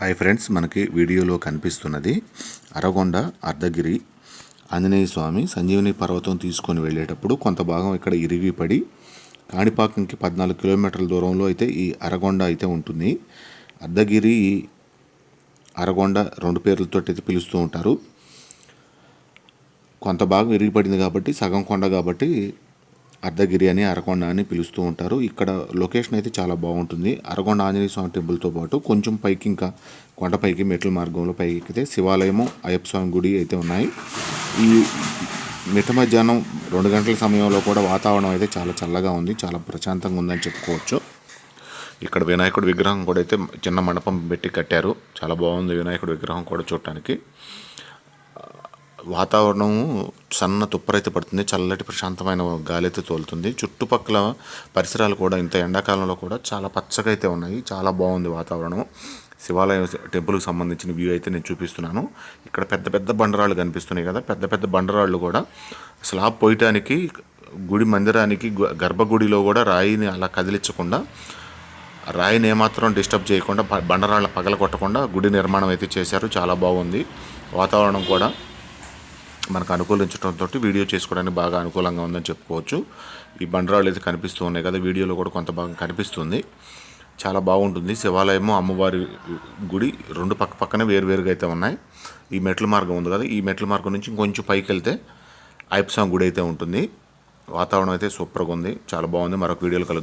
Hi friends, మనకి వీడియోలో కనిపిస్తున్నది అరగొండ అర్ధగిరి ఆంజనేయ స్వామి సంజీవని పర్వతం తీసుకొని వెళ్ళేటప్పుడు కొంత భాగం ఇక్కడ ఇరిగి పడి కాణిపాకంకి 14 కిలోమీటర్ల దూరంలో అయితే ఈ అరగొండ అయితే ఉంటుంది. అర్ధగిరి అరగొండ రెండు పేర్లతో అయితే పిలుస్తూ ఉంటారు. కొంత భాగం ఇరిగిపడింది కాబట్టి సగం కొండ కాబట్టి అర్ధగిరి అని అరగొండ అని పిలుస్తూ ఉంటారు. ఇక్కడ లొకేషన్ అయితే చాలా బాగుంటుంది. అరగొండ ఆంజనేయ స్వామి టెంపుల్తో పాటు కొంచెం పైకి ఇంకా కొండపైకి మెట్ల మార్గంలో పైకి ఎక్కితే శివాలయము అయ్యప్ప స్వామి గుడి అయితే ఉన్నాయి. ఈ మిట్ట మధ్యాహ్నం 2 గంటల సమయంలో కూడా వాతావరణం అయితే చాలా చల్లగా ఉంది, చాలా ప్రశాంతంగా ఉందని చెప్పుకోవచ్చు. ఇక్కడ వినాయకుడి విగ్రహం కూడా అయితే చిన్న మండపం పెట్టి కట్టారు. చాలా బాగుంది వినాయకుడి విగ్రహం కూడా చూడటానికి. వాతావరణం సన్న తుప్పరైతే పడుతుంది, చల్లటి ప్రశాంతమైన గాలి అయితే తోలుతుంది. చుట్టుపక్కల పరిసరాలు కూడా ఇంత ఎండాకాలంలో కూడా చాలా పచ్చగా అయితే ఉన్నాయి. చాలా బాగుంది వాతావరణం. శివాలయం టెంపుల్కి సంబంధించిన వ్యూ అయితే నేను చూపిస్తున్నాను. ఇక్కడ పెద్ద పెద్ద బండరాళ్ళు కనిపిస్తున్నాయి కదా, పెద్ద పెద్ద బండరాళ్ళు కూడా స్లాబ్ పోయటానికి గుడి మందిరానికి గర్భగుడిలో కూడా రాయిని అలా కదిలించకుండా, రాయిని ఏమాత్రం డిస్టర్బ్ చేయకుండా, బండరాళ్ళ పగల కొట్టకుండా గుడి నిర్మాణం అయితే చేశారు. చాలా బాగుంది. వాతావరణం కూడా మనకు అనుకూలించడంతో వీడియో చేసుకోవడానికి బాగా అనుకూలంగా ఉందని చెప్పుకోవచ్చు. ఈ బండరాళ్ళు అయితే కనిపిస్తూ ఉన్నాయి కదా, వీడియోలో కూడా కొంత భాగం కనిపిస్తుంది. చాలా బాగుంటుంది. శివాలయము అమ్మవారి గుడి రెండు పక్కనే వేరువేరుగా అయితే ఉన్నాయి. ఈ మెట్ల మార్గం ఉంది కదా, ఈ మెట్ల మార్గం నుంచి ఇంకొంచెం పైకి వెళ్తే అయ్యప్ప స్వామి గుడి అయితే ఉంటుంది. వాతావరణం అయితే సూపర్గా ఉంది, చాలా బాగుంది. మరొక వీడియోలో కలుద్దాం.